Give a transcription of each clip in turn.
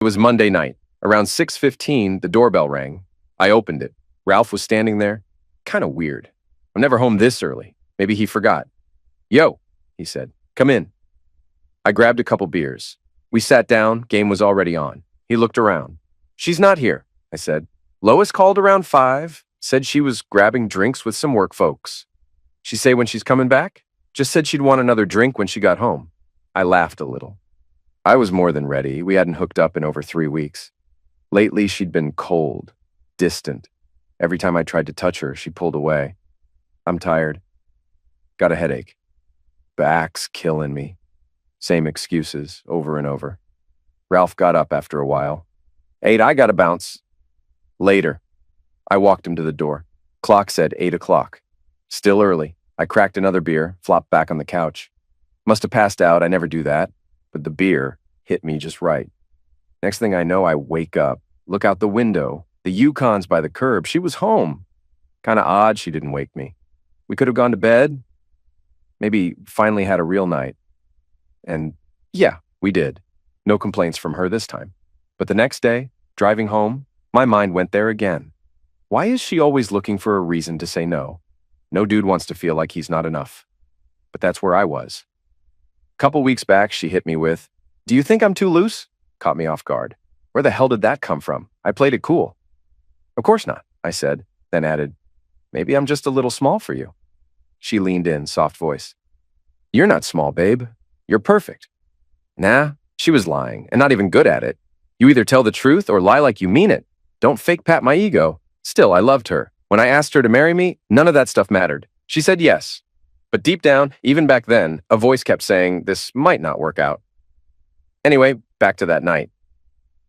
It was Monday night. Around 6:15, the doorbell rang. I opened it. Ralph was standing there. Kind of weird. I'm never home this early. Maybe he forgot. Yo, he said. Come in. I grabbed a couple beers. We sat down. Game was already on. He looked around. She's not here, I said. Lois called around 5, said she was grabbing drinks with some work folks. She say when she's coming back? Just said she'd want another drink when she got home. I laughed a little. I was more than ready. We hadn't hooked up in over 3 weeks. Lately, she'd been cold, distant. Every time I tried to touch her, she pulled away. I'm tired. Got a headache. Back's killing me. Same excuses, over and over. Ralph got up after a while. 8, I gotta bounce. Later. I walked him to the door. Clock said 8 o'clock. Still early. I cracked another beer, flopped back on the couch. Must have passed out, I never do that. But the beer hit me just right. Next thing I know, I wake up, look out the window. The Yukon's by the curb. She was home. Kinda odd she didn't wake me. We could have gone to bed. Maybe finally had a real night. And yeah, we did. No complaints from her this time. But the next day, driving home, my mind went there again. Why is she always looking for a reason to say no? No dude wants to feel like he's not enough. But that's where I was. Couple weeks back, she hit me with, "Do you think I'm too loose?" Caught me off guard. Where the hell did that come from? I played it cool. Of course not, I said, then added, "Maybe I'm just a little small for you." She leaned in, soft voice. "You're not small, babe. You're perfect." Nah, she was lying, and not even good at it. You either tell the truth or lie like you mean it. Don't fake pat my ego. Still, I loved her. When I asked her to marry me, none of that stuff mattered. She said yes. But deep down, even back then, a voice kept saying this might not work out. Anyway, back to that night.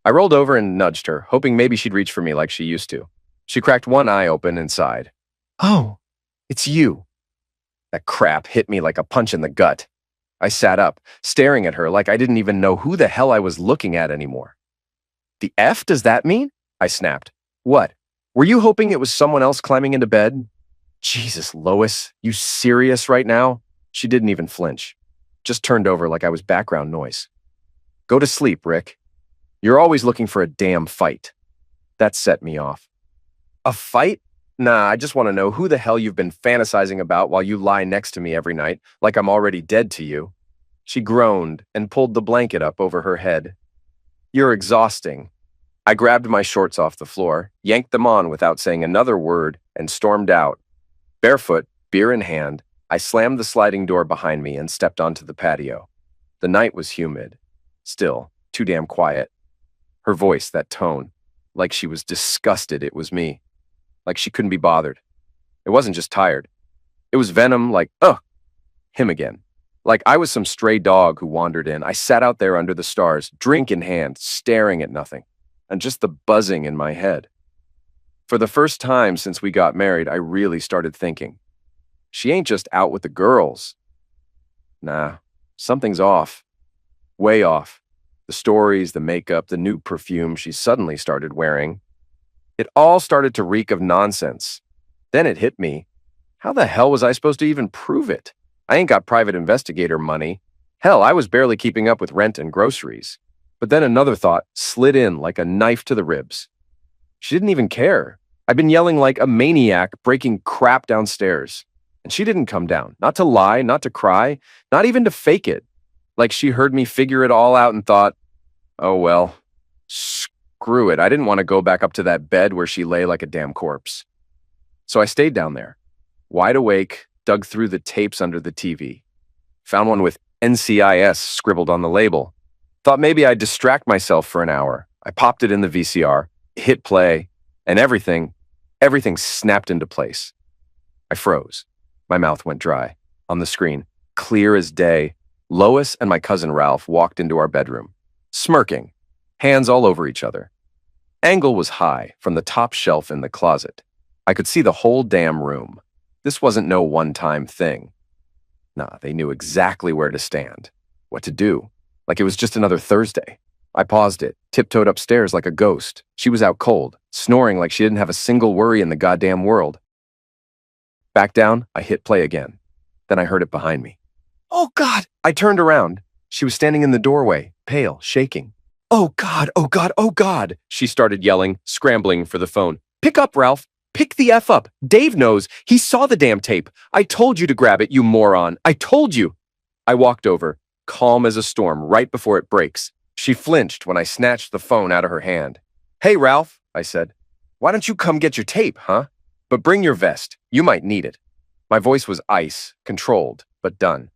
I rolled over and nudged her, hoping maybe she'd reach for me like she used to. She cracked one eye open and sighed. "Oh, it's you." That crap hit me like a punch in the gut. I sat up, staring at her like I didn't even know who the hell I was looking at anymore. "The F does that mean?" I snapped. "What? Were you hoping it was someone else climbing into bed?" "Jesus, Lois, you serious right now?" She didn't even flinch. Just turned over like I was background noise. "Go to sleep, Rick. You're always looking for a damn fight." That set me off. "A fight? Nah, I just want to know who the hell you've been fantasizing about while you lie next to me every night like I'm already dead to you." She groaned and pulled the blanket up over her head. "You're exhausting." I grabbed my shorts off the floor, yanked them on without saying another word, and stormed out. Barefoot, beer in hand, I slammed the sliding door behind me and stepped onto the patio. The night was humid. Still, too damn quiet. Her voice, that tone, like she was disgusted it was me. Like she couldn't be bothered. It wasn't just tired. It was venom like, ugh, him again. Like I was some stray dog who wandered in. I sat out there under the stars, drink in hand, staring at nothing, and just the buzzing in my head. For the first time since we got married, I really started thinking. She ain't just out with the girls. Nah, something's off. Way off. The stories, the makeup, the new perfume she suddenly started wearing. It all started to reek of nonsense. Then it hit me. How the hell was I supposed to even prove it? I ain't got private investigator money. Hell, I was barely keeping up with rent and groceries. But then another thought slid in like a knife to the ribs. She didn't even care. I'd been yelling like a maniac, breaking crap downstairs. And she didn't come down. Not to lie, not to cry, not even to fake it. Like she heard me figure it all out and thought, oh well, screw it. I didn't want to go back up to that bed where she lay like a damn corpse. So I stayed down there, wide awake, dug through the tapes under the TV. Found one with NCIS scribbled on the label. Thought maybe I'd distract myself for an hour. I popped it in the VCR, hit play, and everything snapped into place. I froze. My mouth went dry. On the screen, clear as day, Lois and my cousin Ralph walked into our bedroom, smirking, hands all over each other. Angle was high from the top shelf in the closet. I could see the whole damn room. This wasn't no one-time thing. Nah, they knew exactly where to stand, what to do, like it was just another Thursday. I paused it, tiptoed upstairs like a ghost. She was out cold, snoring like she didn't have a single worry in the goddamn world. Back down, I hit play again. Then I heard it behind me. Oh God! I turned around. She was standing in the doorway, pale, shaking. Oh God, oh God, oh God, she started yelling, scrambling for the phone. Pick up, Ralph. Pick the F up. Dave knows. He saw the damn tape. I told you to grab it, you moron. I told you. I walked over, calm as a storm, right before it breaks. She flinched when I snatched the phone out of her hand. Hey, Ralph, I said. Why don't you come get your tape, huh? But bring your vest. You might need it. My voice was ice, controlled, but done.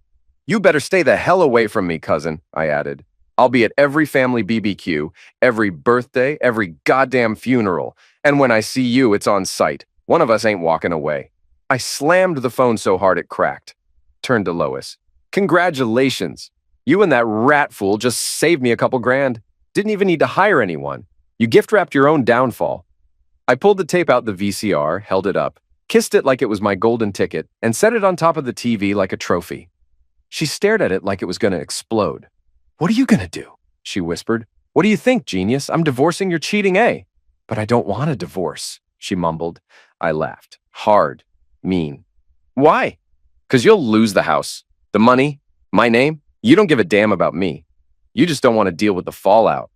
You better stay the hell away from me, cousin, I added. I'll be at every family BBQ, every birthday, every goddamn funeral, and when I see you, it's on sight. One of us ain't walking away. I slammed the phone so hard it cracked. Turned to Lois. Congratulations. You and that rat fool just saved me a couple grand. Didn't even need to hire anyone. You gift-wrapped your own downfall. I pulled the tape out the VCR, held it up, kissed it like it was my golden ticket, and set it on top of the TV like a trophy. She stared at it like it was going to explode. What are you going to do? She whispered. What do you think, genius? I'm divorcing your cheating A. But I don't want a divorce, she mumbled. I laughed. Hard. Mean. Why? 'Cause you'll lose the house. The money. My name. You don't give a damn about me. You just don't want to deal with the fallout.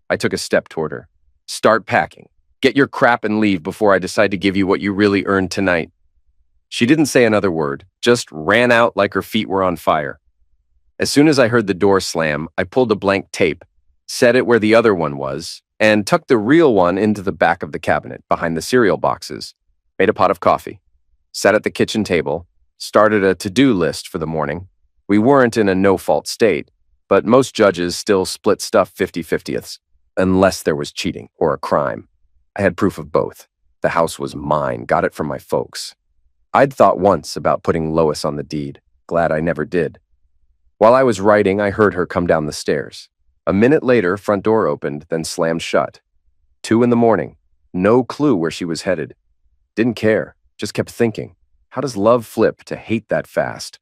I took a step toward her. Start packing. Get your crap and leave before I decide to give you what you really earned tonight. She didn't say another word, just ran out like her feet were on fire. As soon as I heard the door slam, I pulled a blank tape, set it where the other one was, and tucked the real one into the back of the cabinet behind the cereal boxes. Made a pot of coffee. Sat at the kitchen table, started a to-do list for the morning. We weren't in a no-fault state, but most judges still split stuff 50-50ths, unless there was cheating or a crime. I had proof of both. The house was mine, got it from my folks. I'd thought once about putting Lois on the deed. Glad I never did. While I was writing, I heard her come down the stairs. A minute later, front door opened, then slammed shut. 2 a.m. No clue where she was headed. Didn't care, just kept thinking. How does love flip to hate that fast?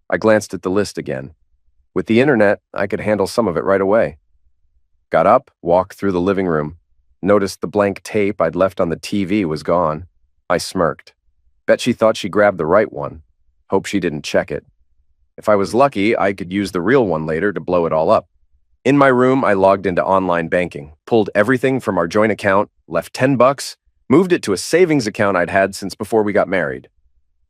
I glanced at the list again. With the internet, I could handle some of it right away. Got up, walked through the living room. Noticed the blank tape I'd left on the TV was gone. I smirked. Bet she thought she grabbed the right one. Hope she didn't check it. If I was lucky, I could use the real one later to blow it all up. In my room, I logged into online banking, pulled everything from our joint account, left $10, moved it to a savings account I'd had since before we got married.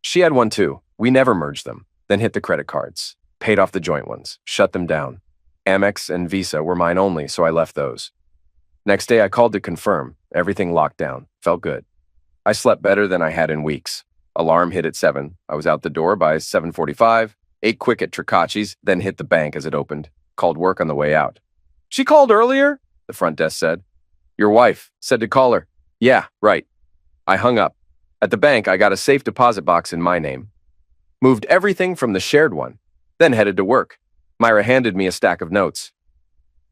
She had one too. We never merged them. Then hit the credit cards. Paid off the joint ones. Shut them down. Amex and Visa were mine only, so I left those. Next day, I called to confirm. Everything locked down. Felt good. I slept better than I had in weeks. Alarm hit at 7. I was out the door by 7:45, ate quick at Tricacci's, then hit the bank as it opened. Called work on the way out. She called earlier? The front desk said. Your wife said to call her. Yeah, right. I hung up. At the bank, I got a safe deposit box in my name. Moved everything from the shared one, then headed to work. Myra handed me a stack of notes.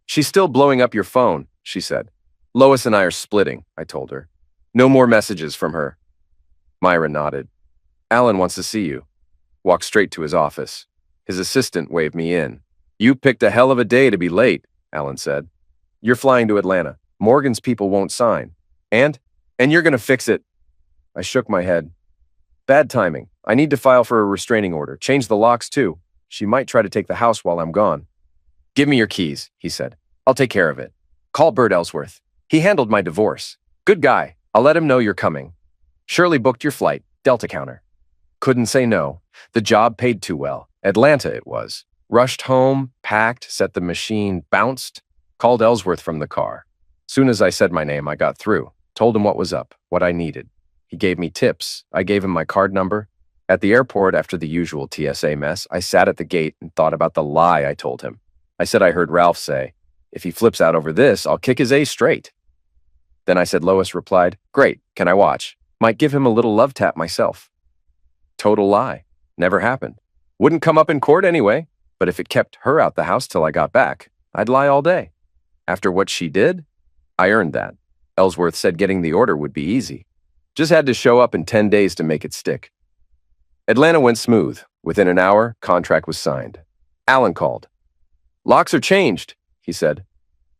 She's still blowing up your phone, she said. Lois and I are splitting, I told her. No more messages from her. Myra nodded. Alan wants to see you. Walked straight to his office. His assistant waved me in. You picked a hell of a day to be late, Alan said. You're flying to Atlanta. Morgan's people won't sign. And you're going to fix it. I shook my head. Bad timing. I need to file for a restraining order. Change the locks, too. She might try to take the house while I'm gone. Give me your keys, he said. I'll take care of it. Call Bert Ellsworth. He handled my divorce. Good guy. I'll let him know you're coming. Shirley booked your flight. Delta counter. Couldn't say no. The job paid too well. Atlanta it was. Rushed home, packed, set the machine, bounced. Called Ellsworth from the car. Soon as I said my name, I got through. Told him what was up, what I needed. He gave me tips. I gave him my card number. At the airport, after the usual TSA mess, I sat at the gate and thought about the lie I told him. I said I heard Ralph say, if he flips out over this, I'll kick his A straight. Then I said Lois replied, great, can I watch? Might give him a little love tap myself. Total lie. Never happened. Wouldn't come up in court anyway, but if it kept her out the house till I got back, I'd lie all day. After what she did, I earned that. Ellsworth said getting the order would be easy. Just had to show up in 10 days to make it stick. Atlanta went smooth. Within an hour, contract was signed. Alan called. Locks are changed, he said.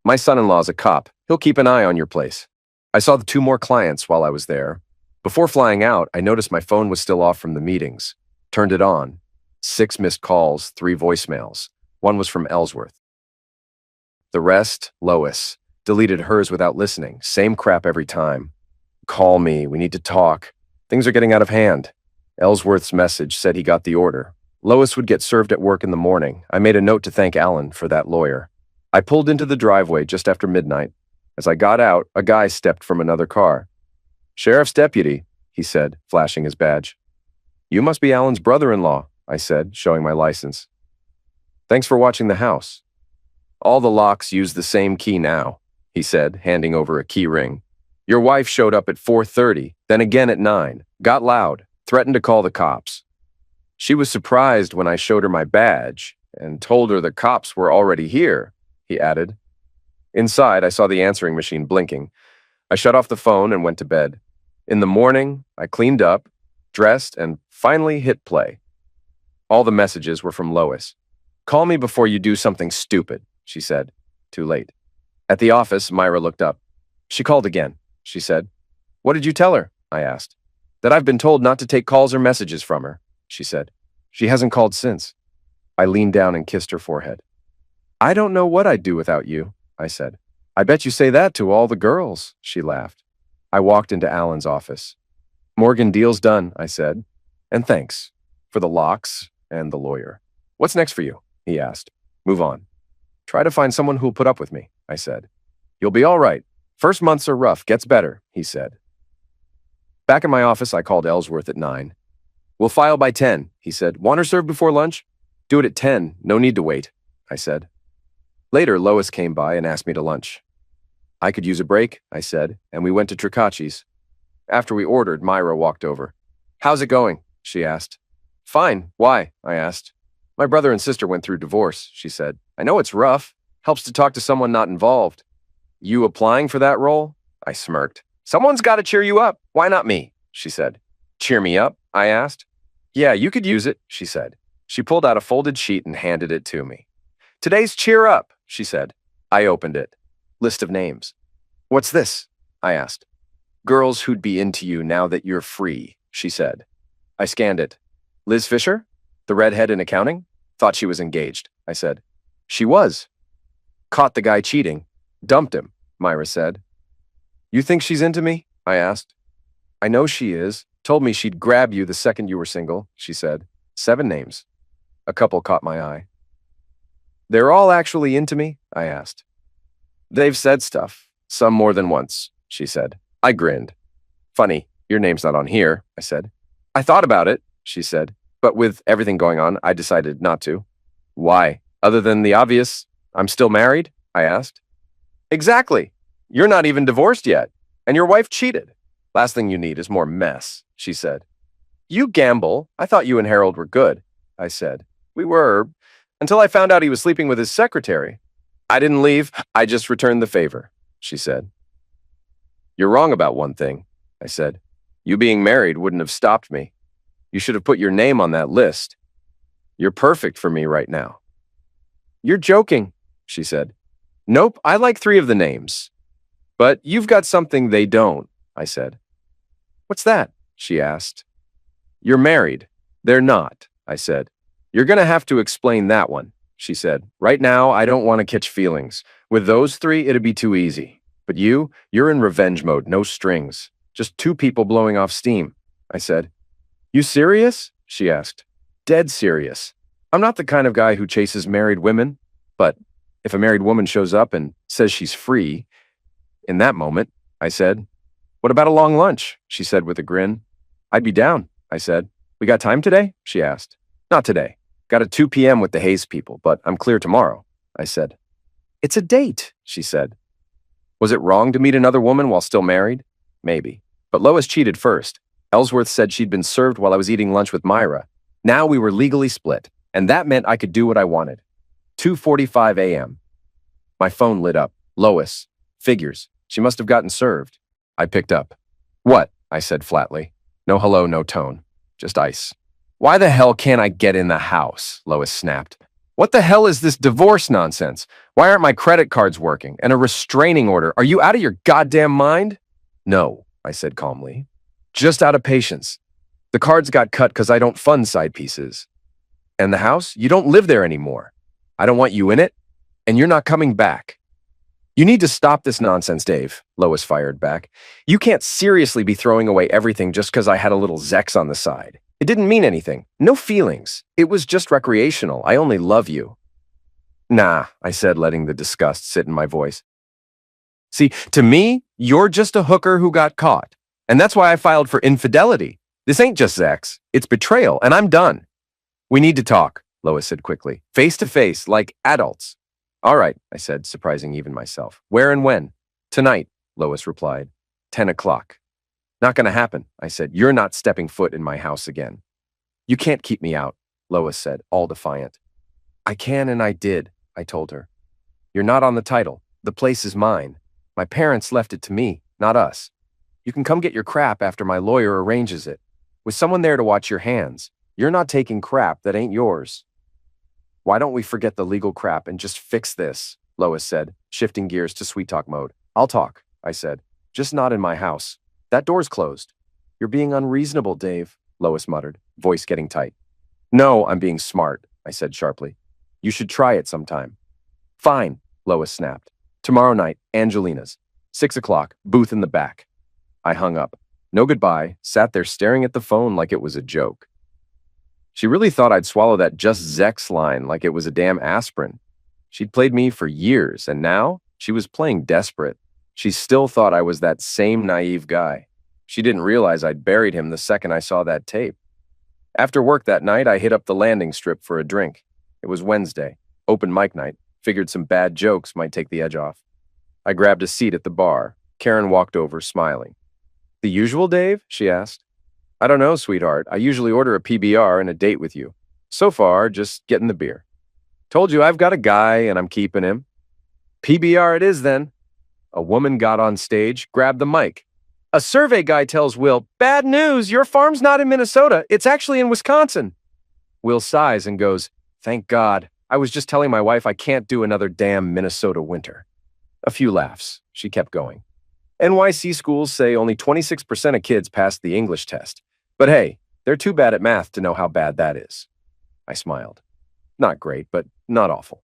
My son-in-law's a cop. He'll keep an eye on your place. I saw the 2 more clients while I was there. Before flying out, I noticed my phone was still off from the meetings. Turned it on. 6 missed calls, 3 voicemails. One was from Ellsworth. The rest, Lois. Deleted hers without listening. Same crap every time. Call me. We need to talk. Things are getting out of hand. Ellsworth's message said he got the order. Lois would get served at work in the morning. I made a note to thank Alan for that lawyer. I pulled into the driveway just after midnight. As I got out, a guy stepped from another car. "Sheriff's deputy," he said, flashing his badge. "You must be Alan's brother-in-law," I said, showing my license. "Thanks for watching the house." "All the locks use the same key now," he said, handing over a key ring. "Your wife showed up at 4:30, then again at 9, got loud, threatened to call the cops. She was surprised when I showed her my badge and told her the cops were already here," he added. Inside, I saw the answering machine blinking. I shut off the phone and went to bed. In the morning, I cleaned up, dressed, and finally hit play. All the messages were from Lois. "Call me before you do something stupid," she said. Too late. At the office, Myra looked up. "She called again," she said. "What did you tell her?" I asked. "That I've been told not to take calls or messages from her," she said. "She hasn't called since." I leaned down and kissed her forehead. "I don't know what I'd do without you," I said. "I bet you say that to all the girls," she laughed. I walked into Alan's office. "Morgan, deal's done," I said. "And thanks for the locks and the lawyer." "What's next for you?" he asked. "Move on. Try to find someone who'll put up with me," I said. "You'll be all right. First months are rough, gets better," he said. Back in my office, I called Ellsworth at 9. "We'll file by 10, he said. "Want her served before lunch?" "Do it at 10. No need to wait," I said. Later, Lois came by and asked me to lunch. "I could use a break," I said, and we went to Tricacci's. After we ordered, Myra walked over. "How's it going?" she asked. "Fine. Why?" I asked. "My brother and sister went through divorce," she said. "I know it's rough. Helps to talk to someone not involved." "You applying for that role?" I smirked. "Someone's got to cheer you up. Why not me?" she said. "Cheer me up?" I asked. "Yeah, you could use it," she said. She pulled out a folded sheet and handed it to me. "Today's cheer up," she said. I opened it. List of names. "What's this?" I asked. "Girls who'd be into you now that you're free," she said. I scanned it. "Liz Fisher? The redhead in accounting? Thought she was engaged," I said. "She was." "Caught the guy cheating. Dumped him," Myra said. "You think she's into me?" I asked. "I know she is. Told me she'd grab you the second you were single," she said. 7 names. A couple caught my eye. "They're all actually into me?" I asked. "They've said stuff. Some more than once," she said. I grinned. "Funny, your name's not on here," I said. "I thought about it," she said. "But with everything going on, I decided not to." "Why? Other than the obvious, I'm still married?" I asked. "Exactly. You're not even divorced yet. And your wife cheated. Last thing you need is more mess," she said. "You gamble. I thought you and Harold were good," I said. "We were, until I found out he was sleeping with his secretary. I didn't leave. I just returned the favor," she said. "You're wrong about one thing," I said. "You being married wouldn't have stopped me. You should have put your name on that list. You're perfect for me right now." "You're joking," she said. "Nope, I like 3 of the names. But you've got something they don't," I said. "What's that?" she asked. "You're married. They're not," I said. "You're gonna have to explain that one," she said. "Right now, I don't want to catch feelings. With those 3, it'd be too easy. But you're in revenge mode, no strings. Just 2 people blowing off steam," I said. "You serious?" she asked. "Dead serious. I'm not the kind of guy who chases married women. But if a married woman shows up and says she's free, in that moment," I said. "What about a long lunch?" she said with a grin. "I'd be down," I said. "We got time today?" she asked. "Not today. Got a 2 p.m. with the Hayes people, but I'm clear tomorrow," I said. "It's a date," she said. Was it wrong to meet another woman while still married? Maybe. But Lois cheated first. Ellsworth said she'd been served while I was eating lunch with Myra. Now we were legally split, and that meant I could do what I wanted. 2:45 a.m. My phone lit up. Lois. Figures. She must have gotten served. I picked up. "What?" I said flatly. No hello, no tone. Just ice. "Why the hell can't I get in the house?" Lois snapped. "What the hell is this divorce nonsense? Why aren't my credit cards working? And a restraining order? Are you out of your goddamn mind?" "No," I said calmly. "Just out of patience. The cards got cut because I don't fund side pieces. And the house? You don't live there anymore. I don't want you in it, and you're not coming back. You need to stop this nonsense, Dave, Lois fired back. You can't seriously be throwing away everything just because I had a little Zex on the side. It didn't mean anything. No feelings. It was just recreational. I only love you. Nah, I said, letting the disgust sit in my voice. See, to me, you're just a hooker who got caught. And that's why I filed for infidelity. This ain't just Zex. It's betrayal, and I'm done. We need to talk, Lois said quickly. Face to face, like adults. All right, I said, surprising even myself. Where and when? Tonight, Lois replied. 10 o'clock. Not gonna happen, I said. You're not stepping foot in my house again. You can't keep me out, Lois said, all defiant. I can and I did, I told her. You're not on the title. The place is mine. My parents left it to me, not us. You can come get your crap after my lawyer arranges it. With someone there to watch your hands. You're not taking crap that ain't yours. Why don't we forget the legal crap and just fix this, Lois said, shifting gears to sweet talk mode. I'll talk, I said. Just not in my house. That door's closed. You're being unreasonable, Dave, Lois muttered, voice getting tight. No, I'm being smart, I said sharply. You should try it sometime. Fine, Lois snapped. Tomorrow night, Angelina's. 6 o'clock, booth in the back. I hung up. No goodbye, sat there staring at the phone like it was a joke. She really thought I'd swallow that just Zex line like it was a damn aspirin. She'd played me for years, and now she was playing desperate. She still thought I was that same naive guy. She didn't realize I'd buried him the second I saw that tape. After work that night, I hit up the landing strip for a drink. It was Wednesday, open mic night. Figured some bad jokes might take the edge off. I grabbed a seat at the bar. Karen walked over, smiling. The usual, Dave? She asked. I don't know, sweetheart. I usually order a PBR and a date with you. So far, just getting the beer. Told you I've got a guy and I'm keeping him. PBR it is then. A woman got on stage, grabbed the mic. A survey guy tells Will, bad news, your farm's not in Minnesota. It's actually in Wisconsin. Will sighs and goes, thank God. I was just telling my wife I can't do another damn Minnesota winter. A few laughs. She kept going. NYC schools say only 26% of kids pass the English test. But hey, they're too bad at math to know how bad that is. I smiled. Not great, but not awful.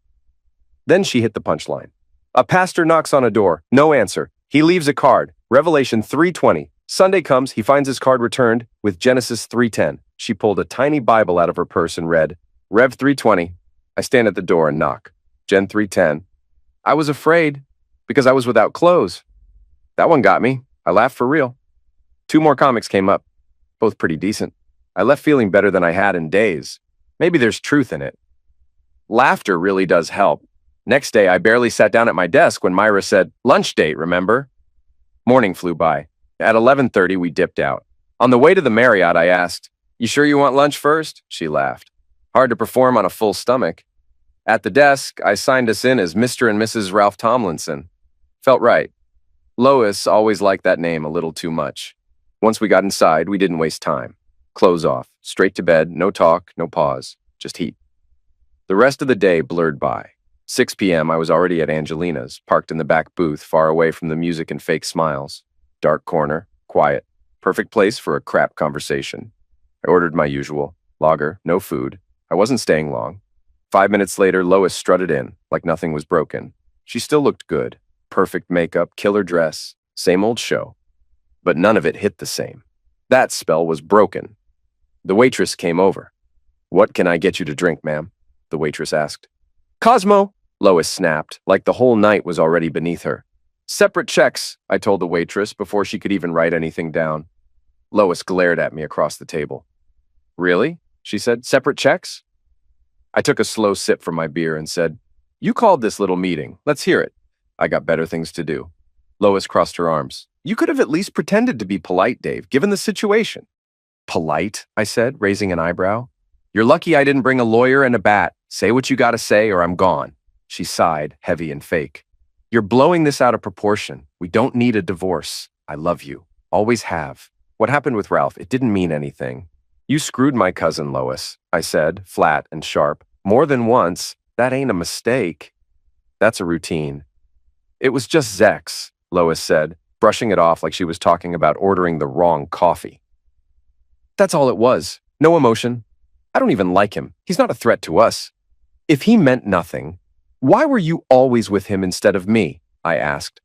Then she hit the punchline. A pastor knocks on a door. No answer. He leaves a card. Revelation 3:20. Sunday comes, he finds his card returned with Genesis 3:10. She pulled a tiny Bible out of her purse and read, Rev 3:20. I stand at the door and knock. Gen 3:10. I was afraid because I was without clothes. That one got me. I laughed for real. 2 more comics came up, both pretty decent. I left feeling better than I had in days. Maybe there's truth in it. Laughter really does help. Next day, I barely sat down at my desk when Myra said, lunch date, remember? Morning flew by. At 11:30, we dipped out. On the way to the Marriott, I asked, you sure you want lunch first? She laughed. Hard to perform on a full stomach. At the desk, I signed us in as Mr. and Mrs. Ralph Tomlinson. Felt right. Lois always liked that name a little too much. Once we got inside, we didn't waste time. Clothes off, straight to bed, no talk, no pause, just heat. The rest of the day blurred by. 6 p.m., I was already at Angelina's, parked in the back booth, far away from the music and fake smiles. Dark corner, quiet, perfect place for a crap conversation. I ordered my usual, lager, no food. I wasn't staying long. 5 minutes later, Lois strutted in, like nothing was broken. She still looked good. Perfect makeup, killer dress, same old show. But none of it hit the same. That spell was broken. The waitress came over. What can I get you to drink, ma'am? The waitress asked. Cosmo, Lois snapped, like the whole night was already beneath her. Separate checks, I told the waitress before she could even write anything down. Lois glared at me across the table. Really? She said, separate checks? I took a slow sip from my beer and said, you called this little meeting. Let's hear it. I got better things to do. Lois crossed her arms. You could have at least pretended to be polite, Dave, given the situation. Polite, I said, raising an eyebrow. You're lucky I didn't bring a lawyer and a bat. Say what you gotta say or I'm gone. She sighed, heavy and fake. You're blowing this out of proportion. We don't need a divorce. I love you. Always have. What happened with Ralph, it didn't mean anything. You screwed my cousin, Lois, I said, flat and sharp. More than once. That ain't a mistake. That's a routine. It was just Zex, Lois said, brushing it off like she was talking about ordering the wrong coffee. That's all it was. No emotion. I don't even like him. He's not a threat to us. If he meant nothing, why were you always with him instead of me? I asked.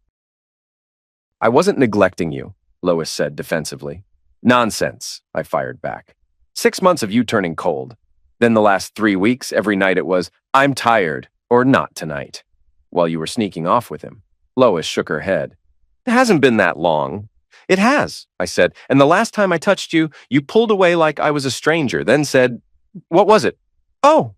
I wasn't neglecting you, Lois said defensively. Nonsense, I fired back. 6 months of you turning cold. Then the last 3 weeks, every night it was, I'm tired, or not tonight, while you were sneaking off with him. Lois shook her head. It hasn't been that long. It has, I said, and the last time I touched you, you pulled away like I was a stranger, then said, what was it? Oh,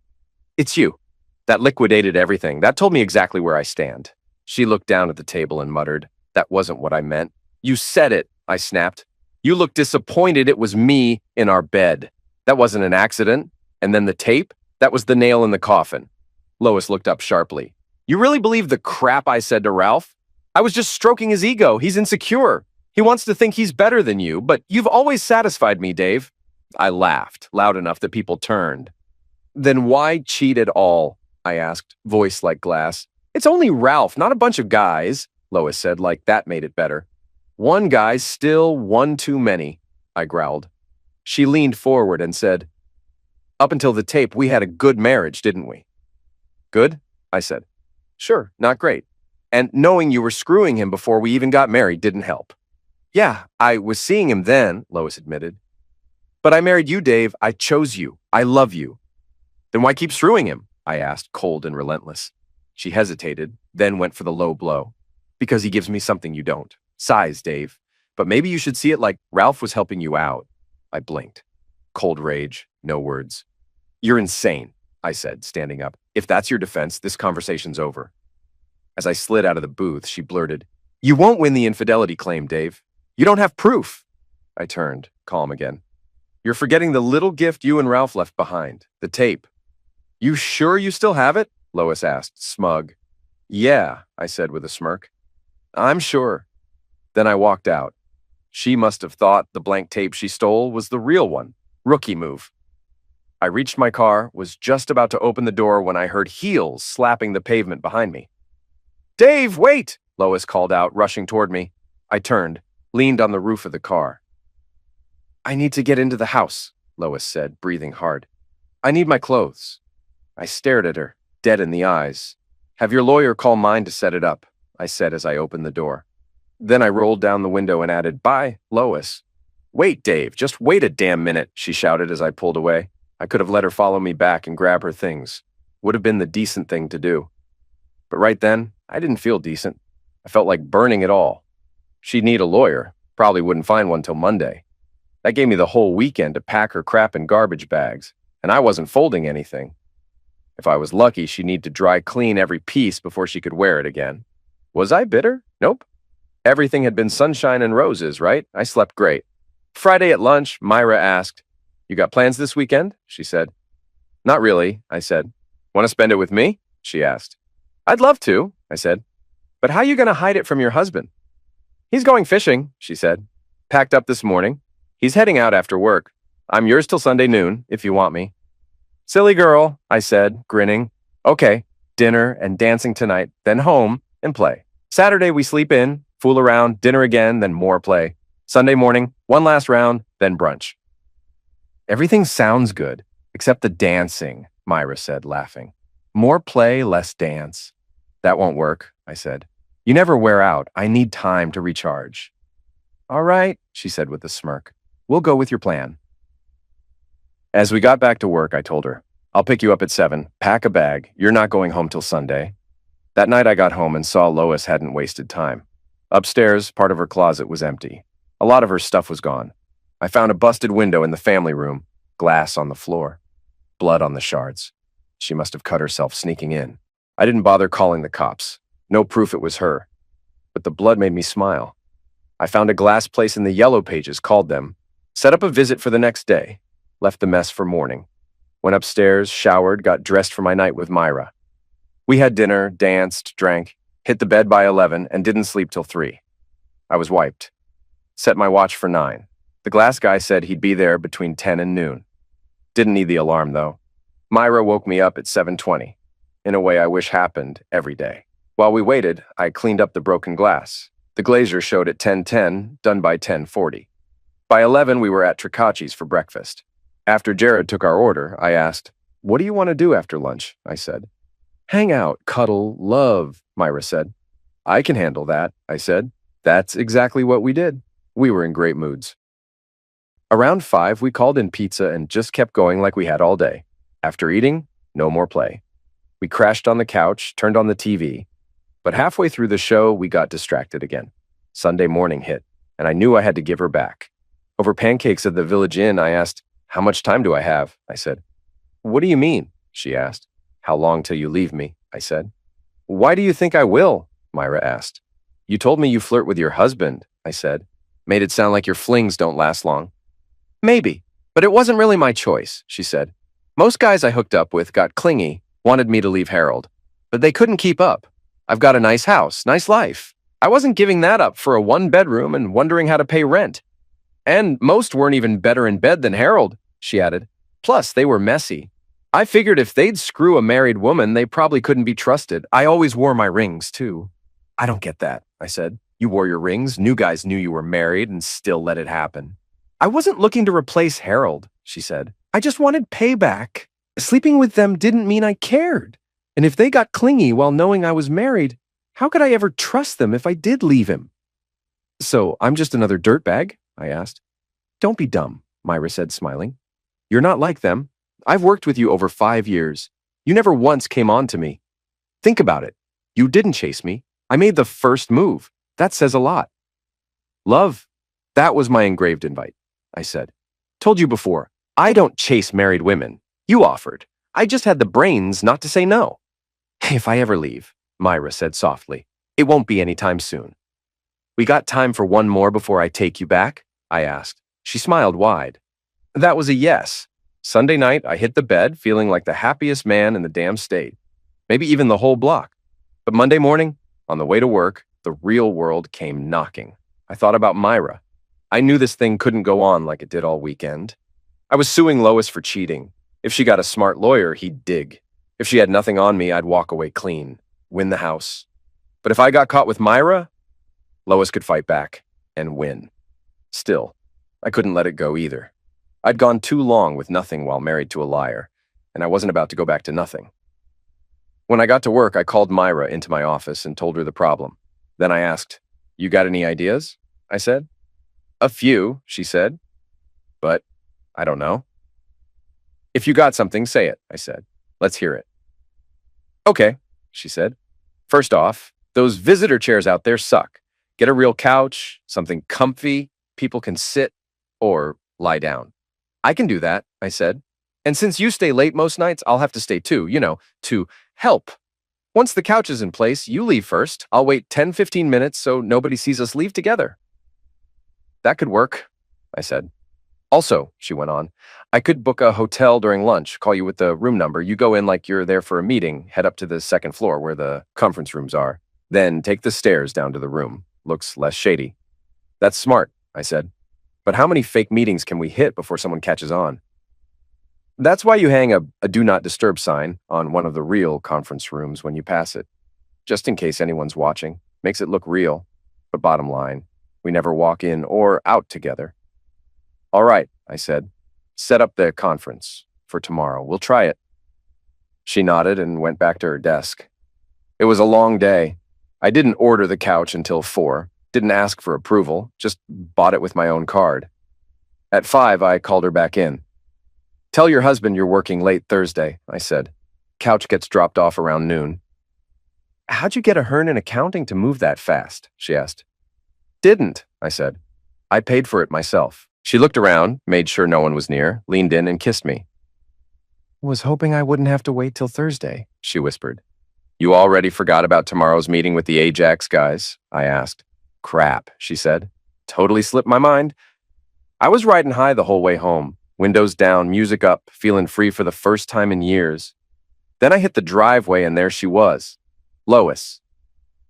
it's you. That liquidated everything. That told me exactly where I stand. She looked down at the table and muttered, that wasn't what I meant. You said it, I snapped. You looked disappointed it was me in our bed. That wasn't an accident. And then the tape? That was the nail in the coffin. Lois looked up sharply. You really believe the crap I said to Ralph? I was just stroking his ego. He's insecure. He wants to think he's better than you, but you've always satisfied me, Dave. I laughed, loud enough that people turned. Then why cheat at all? I asked, voice like glass. It's only Ralph, not a bunch of guys, Lois said, like that made it better. One guy's still one too many, I growled. She leaned forward and said, up until the tape, we had a good marriage, didn't we? Good? I said. Sure, not great. And knowing you were screwing him before we even got married didn't help. Yeah, I was seeing him then, Lois admitted. But I married you, Dave. I chose you. I love you. Then why keep screwing him? I asked, cold and relentless. She hesitated, then went for the low blow. Because he gives me something you don't. Size, Dave. But maybe you should see it like Ralph was helping you out. I blinked. Cold rage, no words. You're insane, I said, standing up. If that's your defense, this conversation's over. As I slid out of the booth, she blurted, you won't win the infidelity claim, Dave. You don't have proof. I turned, calm again. You're forgetting the little gift you and Ralph left behind, the tape. You sure you still have it? Lois asked, smug. Yeah, I said with a smirk. I'm sure. Then I walked out. She must have thought the blank tape she stole was the real one. Rookie move. I reached my car, was just about to open the door when I heard heels slapping the pavement behind me. Dave, wait! Lois called out, rushing toward me. I turned, leaned on the roof of the car. I need to get into the house, Lois said, breathing hard. I need my clothes. I stared at her, dead in the eyes. Have your lawyer call mine to set it up, I said as I opened the door. Then I rolled down the window and added, bye, Lois. Wait, Dave, just wait a damn minute, she shouted as I pulled away. I could have let her follow me back and grab her things. Would have been the decent thing to do. But right then, I didn't feel decent. I felt like burning it all. She'd need a lawyer. Probably wouldn't find one till Monday. That gave me the whole weekend to pack her crap in garbage bags, and I wasn't folding anything. If I was lucky, she'd need to dry clean every piece before she could wear it again. Was I bitter? Nope. Everything had been sunshine and roses, right? I slept great. Friday at lunch, Myra asked, you got plans this weekend? She said. Not really, I said. Want to spend it with me? She asked. I'd love to, I said. But how are you going to hide it from your husband? He's going fishing, she said. Packed up this morning. He's heading out after work. I'm yours till Sunday noon, if you want me. Silly girl, I said, grinning. Okay, dinner and dancing tonight, then home and play. Saturday we sleep in, fool around, dinner again, then more play. Sunday morning, one last round, then brunch. Everything sounds good, except the dancing, Myra said, laughing. More play, less dance. That won't work, I said. You never wear out. I need time to recharge. All right, she said with a smirk. We'll go with your plan. As we got back to work, I told her, I'll pick you up at 7, pack a bag. You're not going home till Sunday. That night I got home and saw Lois hadn't wasted time. Upstairs, part of her closet was empty. A lot of her stuff was gone. I found a busted window in the family room, glass on the floor, blood on the shards. She must have cut herself sneaking in. I didn't bother calling the cops. No proof it was her. But the blood made me smile. I found a glass place in the yellow pages, called them, set up a visit for the next day, left the mess for morning. Went upstairs, showered, got dressed for my night with Myra. We had dinner, danced, drank, hit the bed by 11, and didn't sleep till 3. I was wiped. Set my watch for 9. The glass guy said he'd be there between 10 and noon. Didn't need the alarm, though. Myra woke me up at 7:20, in a way I wish happened every day. While we waited, I cleaned up the broken glass. The glazier showed at 10:10, done by 10:40. By 11, we were at Tricacci's for breakfast. After Jared took our order, I asked, what do you want to do after lunch? I said. Hang out, cuddle, love, Myra said. I can handle that, I said. That's exactly what we did. We were in great moods. Around 5, we called in pizza and just kept going like we had all day. After eating, no more play. We crashed on the couch, turned on the TV. But halfway through the show, we got distracted again. Sunday morning hit, and I knew I had to give her back. Over pancakes at the Village Inn, I asked, "How much time do I have?" I said. "What do you mean?" she asked. "How long till you leave me?" I said. "Why do you think I will?" Myra asked. "You told me you flirt with your husband," I said. "Made it sound like your flings don't last long." "Maybe, but it wasn't really my choice," she said. "Most guys I hooked up with got clingy, wanted me to leave Harold, but they couldn't keep up. I've got a nice house, nice life. I wasn't giving that up for a one-bedroom and wondering how to pay rent. And most weren't even better in bed than Harold," she added. "Plus, they were messy. I figured if they'd screw a married woman, they probably couldn't be trusted. I always wore my rings, too." "I don't get that," I said. "You wore your rings, new guys knew you were married, and still let it happen." "I wasn't looking to replace Harold," she said. "I just wanted payback. Sleeping with them didn't mean I cared. And if they got clingy while knowing I was married, how could I ever trust them if I did leave him?" "So I'm just another dirtbag?" I asked. "Don't be dumb," Myra said, smiling. "You're not like them. I've worked with you over 5 years. You never once came on to me. Think about it. You didn't chase me. I made the first move. That says a lot." "Love, that was my engraved invite," I said. "Told you before, I don't chase married women. You offered. I just had the brains not to say no." "If I ever leave," Myra said softly, "it won't be anytime soon." "We got time for one more before I take you back?" I asked. She smiled wide. That was a yes. Sunday night, I hit the bed feeling like the happiest man in the damn state. Maybe even the whole block. But Monday morning, on the way to work, the real world came knocking. I thought about Myra. I knew this thing couldn't go on like it did all weekend. I was suing Lois for cheating. If she got a smart lawyer, he'd dig. If she had nothing on me, I'd walk away clean, win the house. But if I got caught with Myra, Lois could fight back and win. Still, I couldn't let it go either. I'd gone too long with nothing while married to a liar, and I wasn't about to go back to nothing. When I got to work, I called Myra into my office and told her the problem. Then I asked, "You got any ideas?" I said. "A few," she said. "But I don't know." "If you got something, say it," I said. "Let's hear it." "Okay," she said. "First off, those visitor chairs out there suck. Get a real couch, something comfy, people can sit or lie down." "I can do that," I said. "And since you stay late most nights, I'll have to stay too, to help. Once the couch is in place, you leave first. I'll wait 10-15 minutes so nobody sees us leave together." "That could work," I said. "Also," she went on, "I could book a hotel during lunch, call you with the room number. You go in like you're there for a meeting, head up to the second floor where the conference rooms are. Then take the stairs down to the room. Looks less shady." "That's smart," I said. "But how many fake meetings can we hit before someone catches on?" "That's why you hang a do not disturb sign on one of the real conference rooms when you pass it. Just in case anyone's watching. Makes it look real. But bottom line, we never walk in or out together." "All right," I said. "Set up the conference for tomorrow. We'll try it." She nodded and went back to her desk. It was a long day. I didn't order the couch until 4. Didn't ask for approval. Just bought it with my own card. At 5, I called her back in. "Tell your husband you're working late Thursday," I said. "Couch gets dropped off around noon." "How'd you get a Hearn in accounting to move that fast?" she asked. "Didn't," I said. "I paid for it myself." She looked around, made sure no one was near, leaned in and kissed me. "Was hoping I wouldn't have to wait till Thursday," she whispered. "You already forgot about tomorrow's meeting with the Ajax guys?" I asked. "Crap," she said. "Totally slipped my mind." I was riding high the whole way home, windows down, music up, feeling free for the first time in years. Then I hit the driveway and there she was, Lois,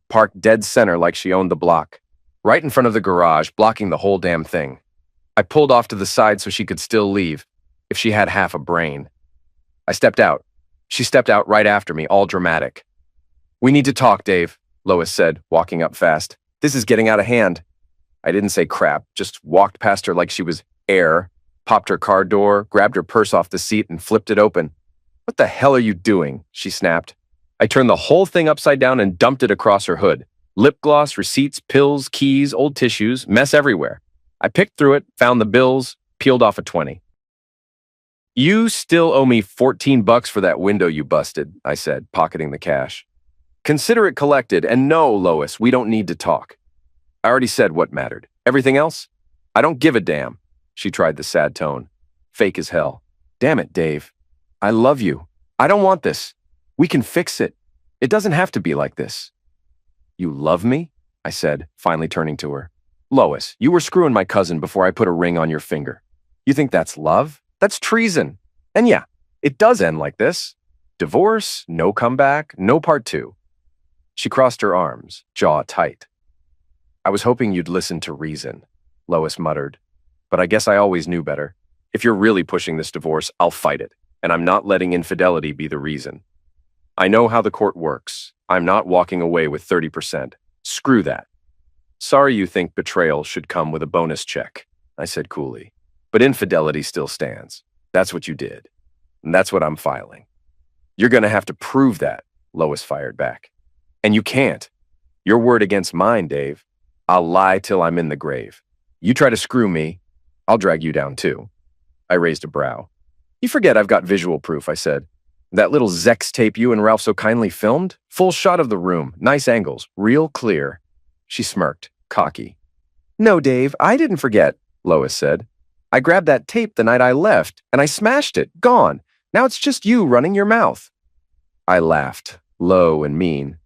parked dead center like she owned the block, right in front of the garage, blocking the whole damn thing. I pulled off to the side so she could still leave, if she had half a brain. I stepped out. She stepped out right after me, all dramatic. "We need to talk, Dave," Lois said, walking up fast. "This is getting out of hand." I didn't say crap, just walked past her like she was air, popped her car door, grabbed her purse off the seat, and flipped it open. "What the hell are you doing?" she snapped. I turned the whole thing upside down and dumped it across her hood. Lip gloss, receipts, pills, keys, old tissues, mess everywhere. I picked through it, found the bills, peeled off a 20. You still owe me 14 bucks for that window you busted, I said, pocketing the cash. Consider it collected, and no, Lois, we don't need to talk. I already said what mattered. Everything else? I don't give a damn. She tried the sad tone. Fake as hell. Damn it, Dave. I love you. I don't want this. We can fix it. It doesn't have to be like this. You love me? I said, finally turning to her. Lois, you were screwing my cousin before I put a ring on your finger. You think that's love? That's treason. And yeah, it does end like this. Divorce, no comeback, no part two. She crossed her arms, jaw tight. I was hoping you'd listen to reason, Lois muttered. But I guess I always knew better. If you're really pushing this divorce, I'll fight it. And I'm not letting infidelity be the reason. I know how the court works. I'm not walking away with 30%. Screw that. Sorry you think betrayal should come with a bonus check, I said coolly. But infidelity still stands. That's what you did. And that's what I'm filing. You're going to have to prove that, Lois fired back. And you can't. Your word against mine, Dave. I'll lie till I'm in the grave. You try to screw me, I'll drag you down too. I raised a brow. You forget I've got visual proof, I said. That little Zex tape you and Ralph so kindly filmed? Full shot of the room, nice angles, real clear. She smirked, cocky. No, Dave, I didn't forget, Lois said. I grabbed that tape the night I left, and I smashed it, gone. Now it's just you running your mouth. I laughed, low and mean.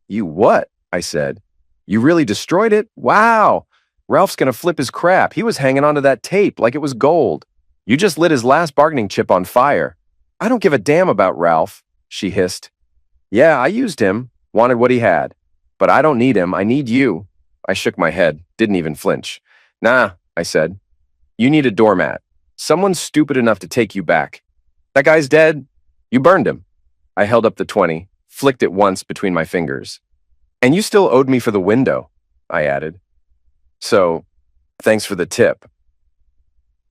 You what? I said. You really destroyed it? Wow. Ralph's gonna flip his crap. He was hanging onto that tape like it was gold. You just lit his last bargaining chip on fire. I don't give a damn about Ralph, she hissed. Yeah, I used him, wanted what he had. But I don't need him, I need you. I shook my head, didn't even flinch. Nah, I said. You need a doormat. Someone stupid enough to take you back. That guy's dead. You burned him. I held up the 20, flicked it once between my fingers. And you still owed me for the window, I added. So, thanks for the tip.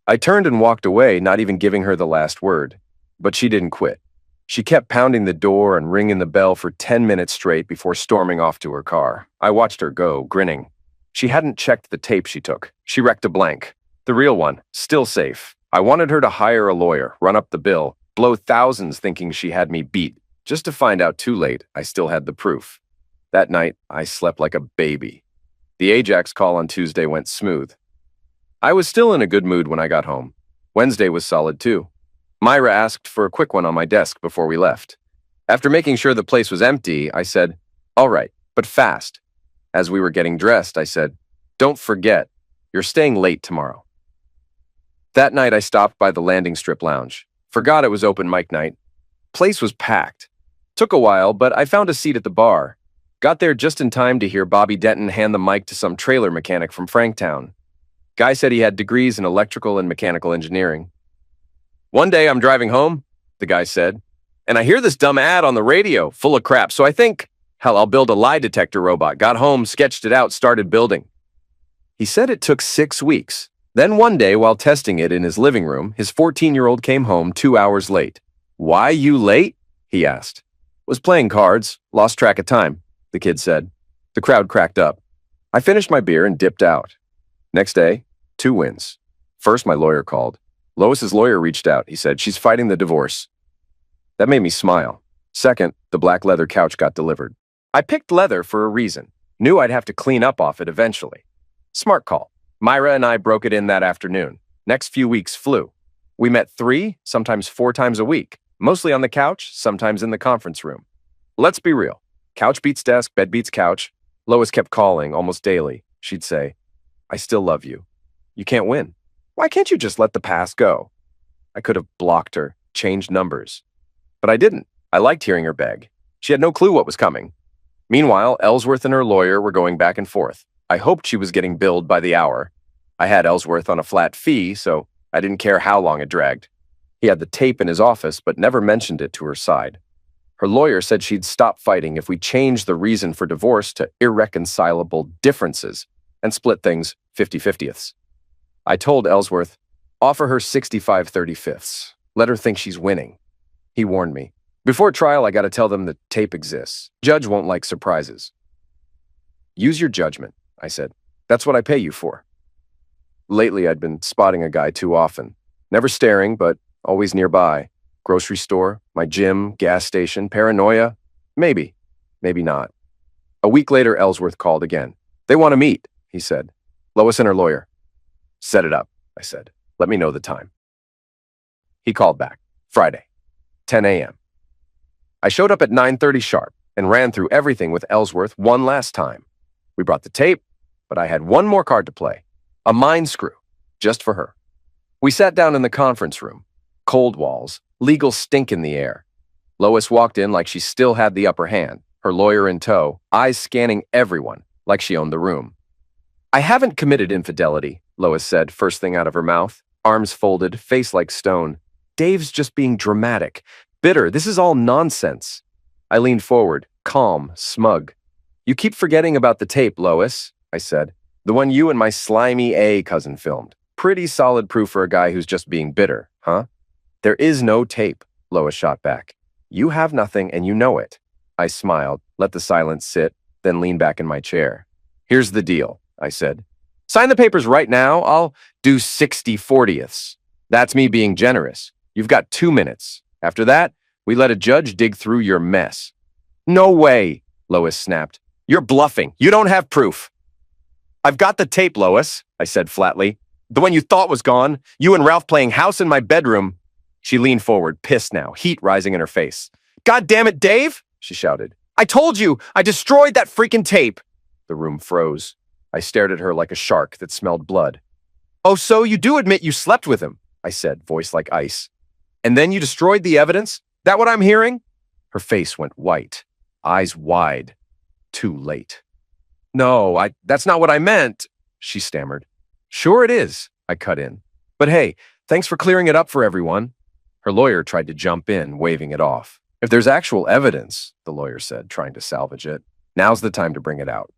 I turned and walked away, not even giving her the last word. But she didn't quit. She kept pounding the door and ringing the bell for 10 minutes straight before storming off to her car. I watched her go, grinning. She hadn't checked the tape she took. She wrecked a blank. The real one, still safe. I wanted her to hire a lawyer, run up the bill, blow thousands thinking she had me beat, just to find out too late I still had the proof. That night, I slept like a baby. The Ajax call on Tuesday went smooth. I was still in a good mood when I got home. Wednesday was solid too. Myra asked for a quick one on my desk before we left. After making sure the place was empty, I said, all right, but fast. As we were getting dressed, I said, don't forget, you're staying late tomorrow. That night, I stopped by the landing strip lounge. Forgot it was open mic night. Place was packed. Took a while, but I found a seat at the bar. Got there just in time to hear Bobby Denton hand the mic to some trailer mechanic from Franktown. Guy said he had degrees in electrical and mechanical engineering. One day I'm driving home, the guy said, and I hear this dumb ad on the radio, full of crap, so I think, hell, I'll build a lie detector robot. Got home, sketched it out, started building. He said it took 6 weeks. Then one day, while testing it in his living room, his 14-year-old came home 2 hours late. Why you late? He asked. Was playing cards, lost track of time, the kid said. The crowd cracked up. I finished my beer and dipped out. Next day, 2 wins. First, my lawyer called. Lois's lawyer reached out. He said, she's fighting the divorce. That made me smile. Second, the black leather couch got delivered. I picked leather for a reason. Knew I'd have to clean up off it eventually. Smart call. Myra and I broke it in that afternoon. Next few weeks flew. We met 3, sometimes 4 times a week, mostly on the couch, sometimes in the conference room. Let's be real. Couch beats desk, bed beats couch. Lois kept calling almost daily. She'd say, I still love you. You can't win. Why can't you just let the past go? I could have blocked her, changed numbers. But I didn't. I liked hearing her beg. She had no clue what was coming. Meanwhile, Ellsworth and her lawyer were going back and forth. I hoped she was getting billed by the hour. I had Ellsworth on a flat fee, so I didn't care how long it dragged. He had the tape in his office, but never mentioned it to her side. Her lawyer said she'd stop fighting if we changed the reason for divorce to irreconcilable differences and split things 50-50ths. I told Ellsworth, offer her 65-35ths. Let her think she's winning. He warned me. Before trial, I got to tell them the tape exists. Judge won't like surprises. Use your judgment, I said. That's what I pay you for. Lately, I'd been spotting a guy too often. Never staring, but always nearby. Grocery store, my gym, gas station, paranoia? Maybe, maybe not. A week later, Ellsworth called again. They want to meet, he said. Lois and her lawyer. Set it up, I said. Let me know the time. He called back. Friday, 10 a.m. I showed up at 9:30 sharp and ran through everything with Ellsworth one last time. We brought the tape, but I had one more card to play. A mind screw, just for her. We sat down in the conference room. Cold walls, legal stink in the air. Lois walked in like she still had the upper hand, her lawyer in tow, eyes scanning everyone, like she owned the room. I haven't committed infidelity, Lois said, first thing out of her mouth, arms folded, face like stone. Dave's just being dramatic, bitter. This is all nonsense. I leaned forward, calm, smug. You keep forgetting about the tape, Lois, I said. The one you and my slimy A cousin filmed. Pretty solid proof for a guy who's just being bitter, huh? There is no tape, Lois shot back. You have nothing and you know it. I smiled, let the silence sit, then leaned back in my chair. Here's the deal, I said. Sign the papers right now. I'll do 60/40ths. That's me being generous. You've got 2 minutes. After that, we let a judge dig through your mess. No way, Lois snapped. You're bluffing. You don't have proof. I've got the tape, Lois, I said flatly. The one you thought was gone. You and Ralph playing house in my bedroom. She leaned forward, pissed now, heat rising in her face. God damn it, Dave, she shouted. I told you, I destroyed that freaking tape. The room froze. I stared at her like a shark that smelled blood. Oh, so you do admit you slept with him, I said, voice like ice. And then you destroyed the evidence? That what I'm hearing? Her face went white, eyes wide. Too late. No, that's not what I meant, she stammered. Sure it is, I cut in. But hey, thanks for clearing it up for everyone. Her lawyer tried to jump in, waving it off. If there's actual evidence, the lawyer said, trying to salvage it, now's the time to bring it out.